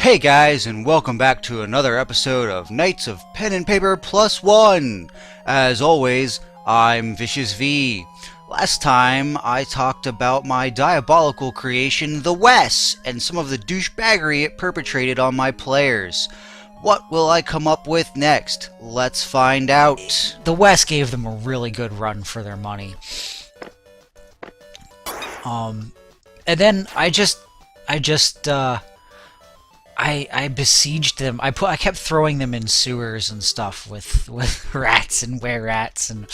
Hey guys, and welcome back to another episode of Knights of Pen and Paper Plus One. As always, I'm ViciousV. Last time I talked about my diabolical creation, the Wes, and some of the douchebaggery it perpetrated on my players. What will I come up with next? Let's find out. The West gave them a really good run for their money. And then I besieged them. I kept throwing them in sewers and stuff with rats and were-rats and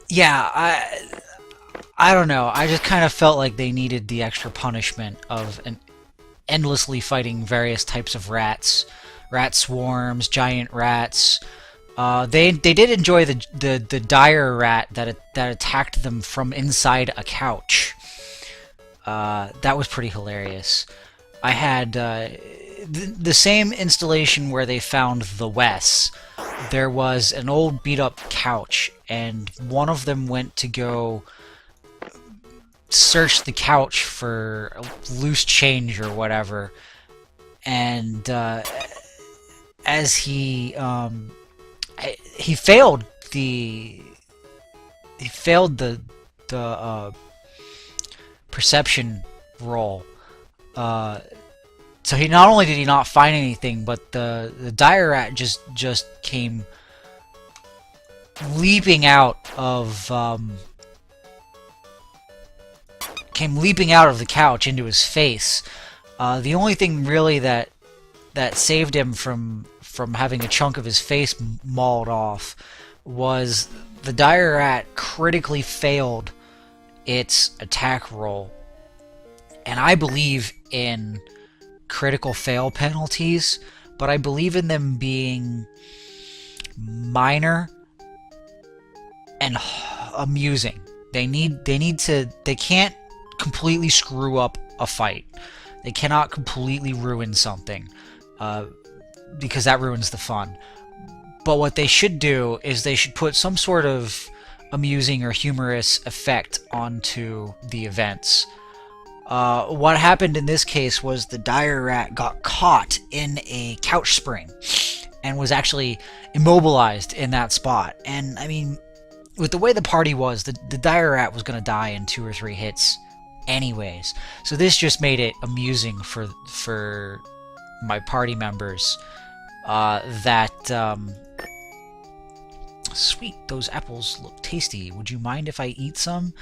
yeah, I don't know. I just kind of felt like they needed the extra punishment of endlessly fighting various types of rats, rat swarms, giant rats. They did enjoy the dire rat that attacked them from inside a couch. That was pretty hilarious. I had the same installation where they found the Wes. There was an old beat-up couch, and one of them went to go search the couch for loose change or whatever, and as he failed the perception roll. So he not only did he not find anything, but the dire rat just came leaping out of the couch into his face. The only thing really that saved him from having a chunk of his face mauled off was the dire rat critically failed its attack roll. And I believe in critical fail penalties, but I believe in them being minor and amusing. They can't completely screw up a fight. They cannot completely ruin something, because that ruins the fun. But what they should do is they should put some sort of amusing or humorous effect onto the events. What happened in this case was the dire rat got caught in a couch spring and was actually immobilized in that spot. And I mean, with the way the party was, the dire rat was going to die in 2 or 3 hits anyways. So this just made it amusing for my party members. Sweet, those apples look tasty. Would you mind if I eat some?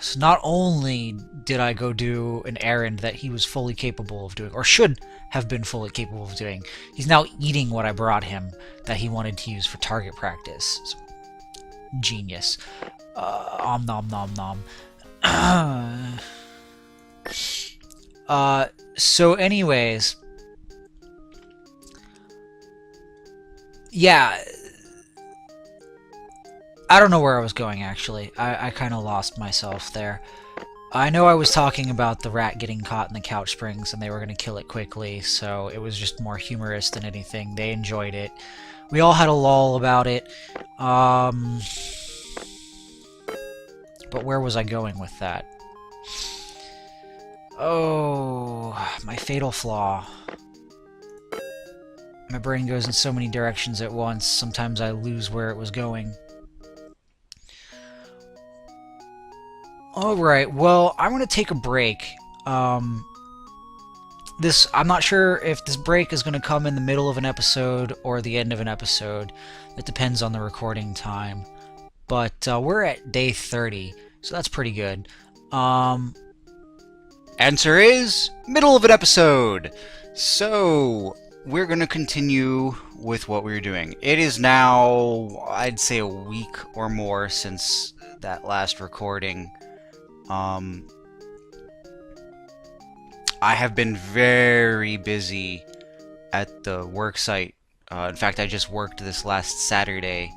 So not only did I go do an errand that he was fully capable of doing, or should have been fully capable of doing, he's now eating what I brought him that he wanted to use for target practice. So, genius. Om nom nom nom. So anyways, yeah, I don't know where I was going, actually. I kind of lost myself there. I know I was talking about the rat getting caught in the couch springs and they were going to kill it quickly, so it was just more humorous than anything. They enjoyed it. We all had a lull about it. But where was I going with that? Oh, my fatal flaw. My brain goes in so many directions at once, sometimes I lose where it was going. Alright, well, I'm going to take a break. I'm not sure if this break is going to come in the middle of an episode or the end of an episode. It depends on the recording time. But we're at day 30, so that's pretty good. Answer is middle of an episode. So we're going to continue with what we were doing. It is now, I'd say, a week or more since that last recording. I have been very busy at the work site. In fact, I just worked this last Saturday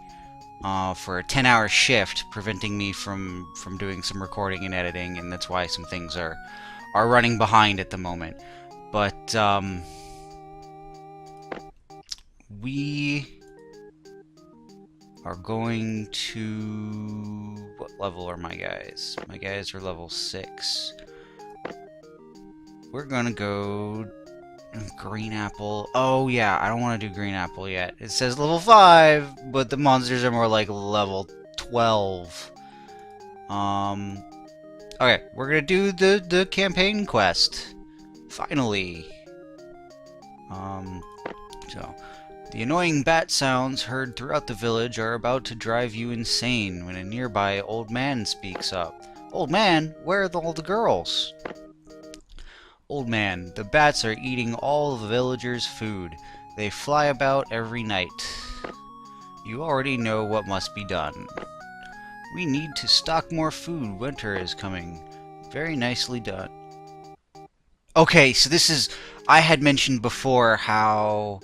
for a 10-hour shift, preventing me from doing some recording and editing, and that's why some things are running behind at the moment. But we are going to... What level are my guys? My guys are level 6. We're gonna go... Green apple. Oh yeah, I don't want to do green apple yet. It says level 5, but the monsters are more like level 12. Okay, we're gonna do the campaign quest. Finally. So... The annoying bat sounds heard throughout the village are about to drive you insane when a nearby old man speaks up. Old man, where are all the girls? Old man, the bats are eating all the villagers' food. They fly about every night. You already know what must be done. We need to stock more food. Winter is coming. Very nicely done. Okay, so this is... I had mentioned before how...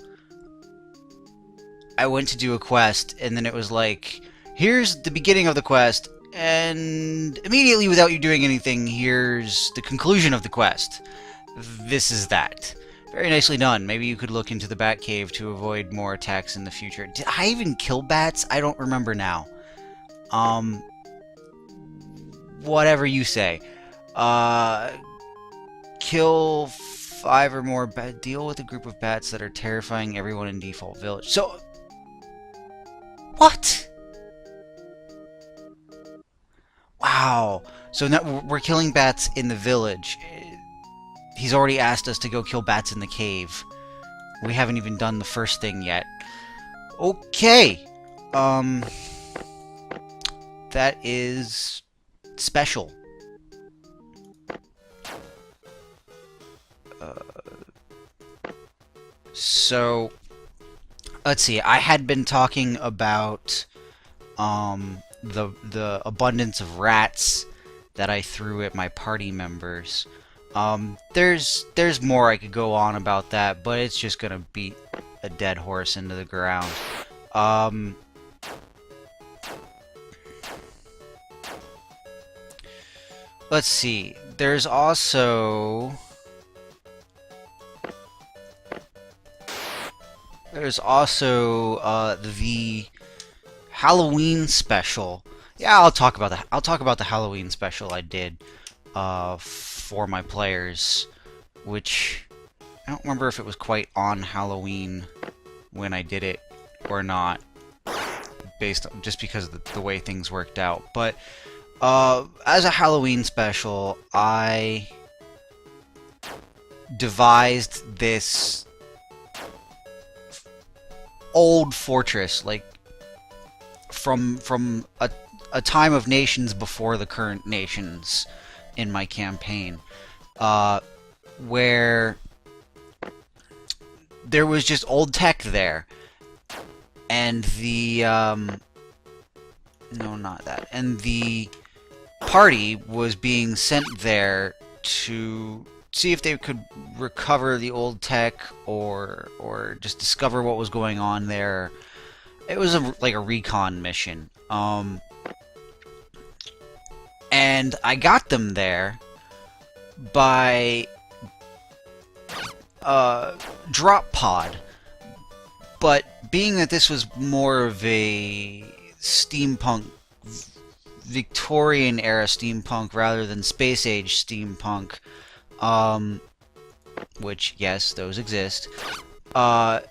I went to do a quest, and then it was like, here's the beginning of the quest, and immediately without you doing anything, here's the conclusion of the quest. This is that. Very nicely done. Maybe you could look into the bat cave to avoid more attacks in the future. Did I even kill bats? I don't remember now. Whatever you say. Kill 5 or more bats. Deal with a group of bats that are terrifying everyone in Default Village. So... What? Wow. So now we're killing bats in the village. He's already asked us to go kill bats in the cave. We haven't even done the first thing yet. Okay. That is special. So... Let's see, I had been talking about the abundance of rats that I threw at my party members. There's more I could go on about that, but it's just gonna beat a dead horse into the ground. Let's see, there's also... There's also the Halloween special. Yeah, I'll talk about the Halloween special I did for my players, which I don't remember if it was quite on Halloween when I did it or not, just because of the way things worked out. But as a Halloween special, I devised this old fortress, like from a time of nations before the current nations in my campaign, where there was just old tech there, and the no, not that, and the party was being sent there to see if they could recover the old tech or just discover what was going on there. It was like a recon mission. And I got them there by drop pod. But being that this was more of a steampunk, Victorian era steampunk rather than space age steampunk, which, yes, those exist. I'm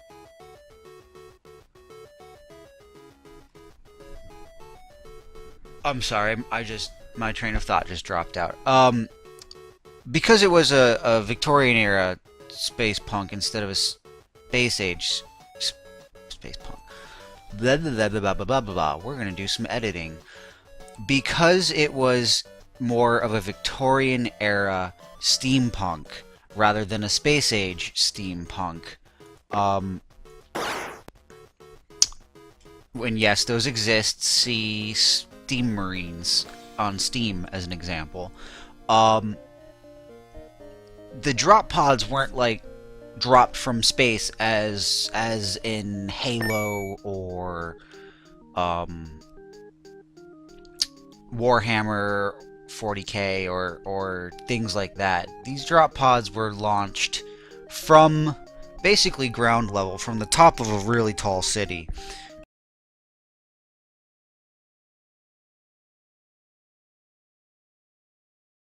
sorry, my train of thought just dropped out. Because it was a Victorian era space punk instead of a space age space punk. Blah, blah, blah, blah, blah, blah, blah. We're gonna do some editing. Because it was more of a Victorian era steampunk rather than a space age steampunk. When, yes, those exist, see Steam Marines on Steam as an example. The drop pods weren't like dropped from space as in Halo or Warhammer 40k or things like that. These drop pods were launched from basically ground level, from the top of a really tall city.